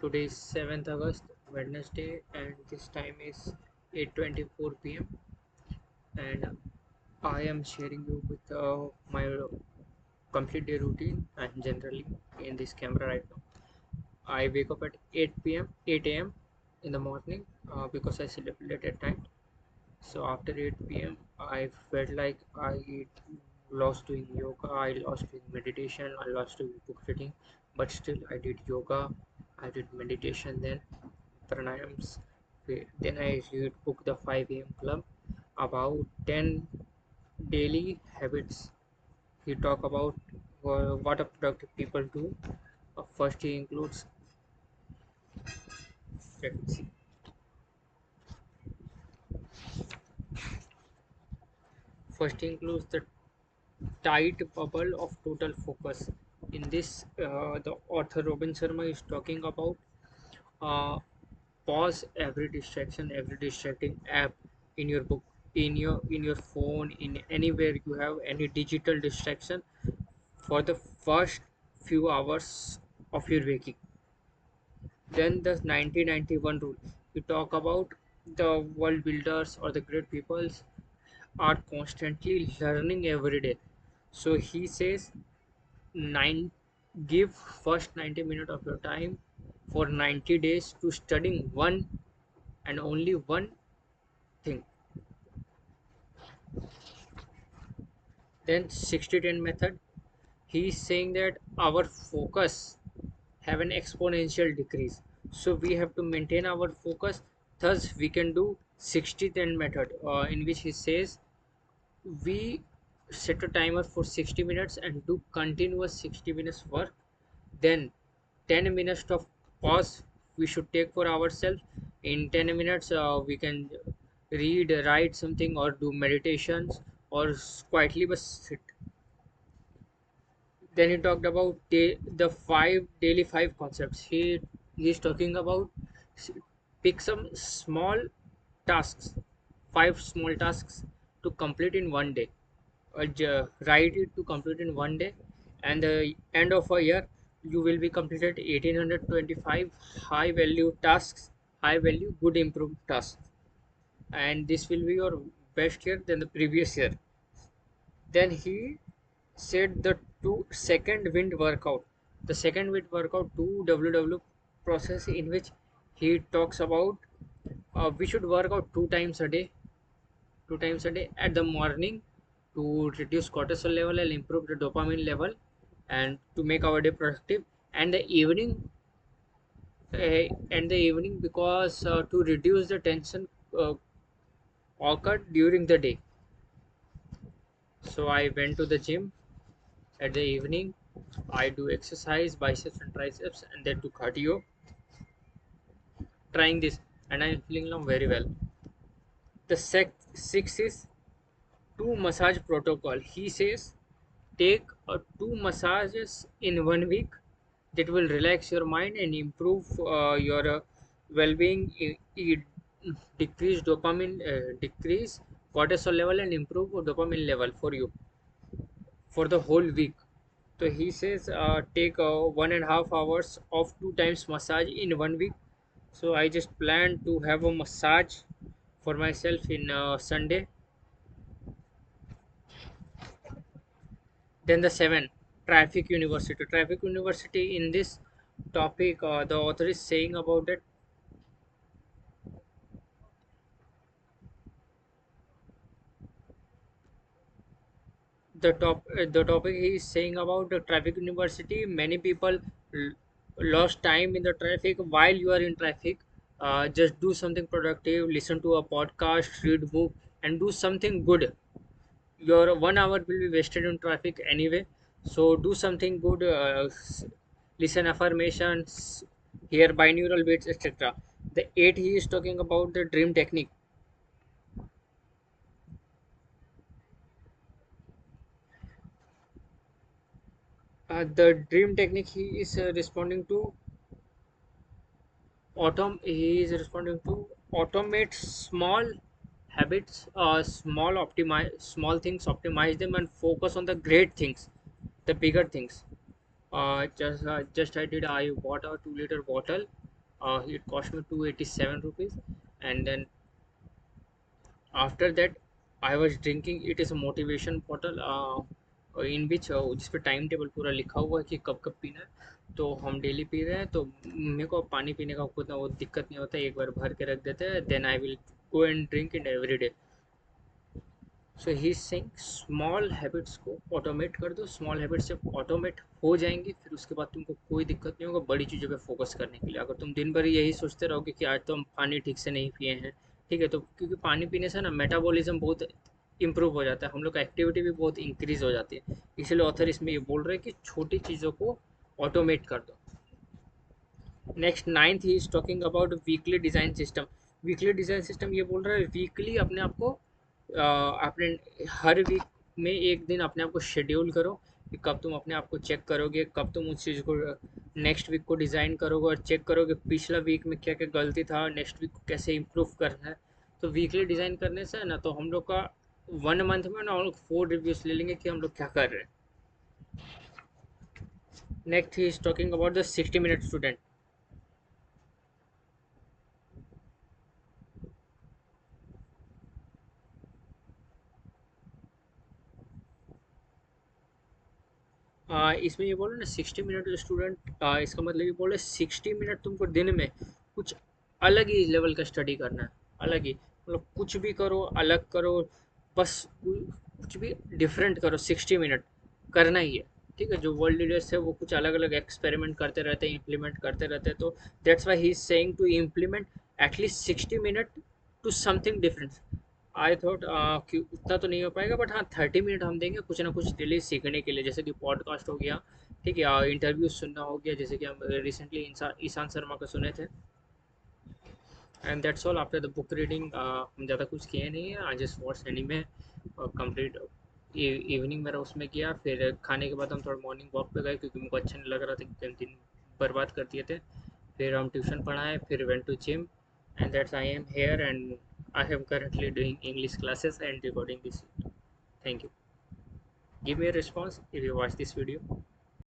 Today is 7th August, Wednesday, and this time is 8:24 p.m. And I am sharing you with my complete day routine and generally in this camera right now. I wake up at 8 p.m., 8 a.m. in the morning because I slept late at night. So after 8 p.m., I felt like I lost doing yoga, I lost doing meditation, I lost doing book reading, but still I did yoga, I did meditation then pranayams. Then I read book The 5 a.m. Club about 10 daily habits. He talk about what a productive people do. First he includes let me see. First he includes the tight bubble of total focus. In this, the author Robin Sharma is talking about uh, pause every distraction, every distracting app in your book, in your phone, in anywhere you have any digital distraction for the first few hours of your waking. Then the 1991 rule. You talk about the world builders or the great peoples are constantly learning every day. So he says nine give first 90 minutes of your time for 90 days to studying one and only one thing. Then 60-10 method, he is saying that our focus have an exponential decrease, so we have to maintain our focus. Thus we can do 60-10 method, in which he says we set a timer for 60 minutes and do continuous 60 minutes work, then 10 minutes of pause we should take for ourselves. In 10 minutes we can read, write something, or do meditations, or quietly but sit. Then he talked about the five daily five concepts. He's talking about s- pick some small tasks, five small tasks to complete in one day. Write it to complete in one day, and the end of a year you will be completed 1825 high value tasks, high value good improved tasks, and this will be your best year than the previous year. Then he said the two second wind workout. The second wind workout 2 WW process, in which he talks about we should work out 2 times a day, 2 times a day at the morning to reduce cortisol level and improve the dopamine level and to make our day productive, and the evening because to reduce the tension uh, occurred during the day. So I went to the gym at the evening. I do exercise, biceps and triceps, and then do cardio. Trying this, and I'm feeling now very well. The six is two massage protocol. He says take two massages in 1 week that will relax your mind and improve your well-being. It decrease dopamine, decrease cortisol level, and improve dopamine level for you for the whole week. So he says take 1.5 hours of 2 times massage in 1 week. So I just plan to have a massage for myself in Sunday. Then the seven, Traffic University. Traffic University, in this topic, the author is saying about that the topic he is saying about the Traffic University. Many people l- lost time in the traffic. While you are in traffic, just do something productive, listen to a podcast, read book, and do something good. Your 1 hour will be wasted in traffic anyway, so do something good. Listen affirmations, hear binaural beats, etc. The eight, he is talking about the dream technique. The dream technique, he is responding to he is responding to automate small habits, small things, optimize them, and focus on the great things, the bigger things. Just I did. I bought a 2 liter bottle. It cost me 287 rupees. And then after that I was drinking. It is a motivation bottle in which जिस पे time table पूरा लिखा हुआ है कि कब कब पीना है, तो हम डेली पी रहे हैं। तो मेरे को पानी पीने का उतना वो दिक्कत नहीं होता है, एक बार भर के रख देते हैं, then I will go and drink it every day. So he is saying small habits को ऑटोमेट कर दो। स्मॉल हैबिट्स जब ऑटोमेट हो जाएंगी फिर उसके बाद तुमको कोई दिक्कत नहीं होगा बड़ी चीज़ों पे फोकस करने के लिए। अगर तुम दिन भर यही सोचते रहोगे कि आज तो हम पानी ठीक से नहीं पिए हैं, ठीक है, तो क्योंकि पानी पीने से ना मेटाबॉलिज्म बहुत इंप्रूव हो जाता है, हम लोग का एक्टिविटी भी बहुत इंक्रीज हो जाती है। इसलिए ऑथर इसमें ये बोल रहे हैं कि छोटी चीज़ों को ऑटोमेट कर दो। Next ninth he is talking about weekly design system. Weekly design system ये बोल रहा है वीकली अपने आप को अपने हर वीक में एक दिन अपने आप को शेड्यूल करो कि कब तुम अपने आप को चेक करोगे, कब तुम उस चीज़ को नेक्स्ट वीक को डिज़ाइन करोगे और चेक करोगे पिछला वीक में क्या क्या गलती था, नेक्स्ट वीक को कैसे इम्प्रूव करना है। तो वीकली डिज़ाइन करने से ना तो हम लोग का 1 मंथ में ना हम लोग 4 रिव्यूज़ ले लेंगे कि हम लोग क्या कर रहे हैं। Next he is talking about the 60 minute student. इसमें ये बोलो ना 60 मिनट स्टूडेंट, इसका मतलब ये बोले 60 मिनट तुमको दिन में कुछ अलग ही लेवल का स्टडी करना है। अलग ही मतलब कुछ भी करो, अलग करो, बस कुछ भी डिफरेंट करो, 60 मिनट करना ही है। ठीक है, जो वर्ल्ड लीडर्स है वो कुछ अलग अलग एक्सपेरिमेंट करते रहते हैं, इम्प्लीमेंट करते रहते हैं। तो that's why he is saying to implement at least 60 minute to something different. I thought कि उतना तो नहीं हो पाएगा, बट हाँ 30 मिनट हम देंगे कुछ ना कुछ डेली सीखने के लिए, जैसे कि पॉडकास्ट हो गया, ठीक है, इंटरव्यू सुनना हो गया, जैसे कि हम रिसेंटली ईशान शर्मा को सुने थे। And that's all after the book reading. हम ज़्यादा कुछ किए नहीं है, आज just watch anime complete. Evening मेरा उसमें किया, फिर खाने के बाद हम थोड़ा मॉर्निंग वॉक पे गए क्योंकि मुझको अच्छा नहीं लग रहा था कि हम दिन बर्बाद कर दिए थे। फिर हम ट्यूशन पढ़ाए, फिर went to gym, and that's I am here and I am currently doing English classes and recording this. Thank you. Give me a response if you watch this video.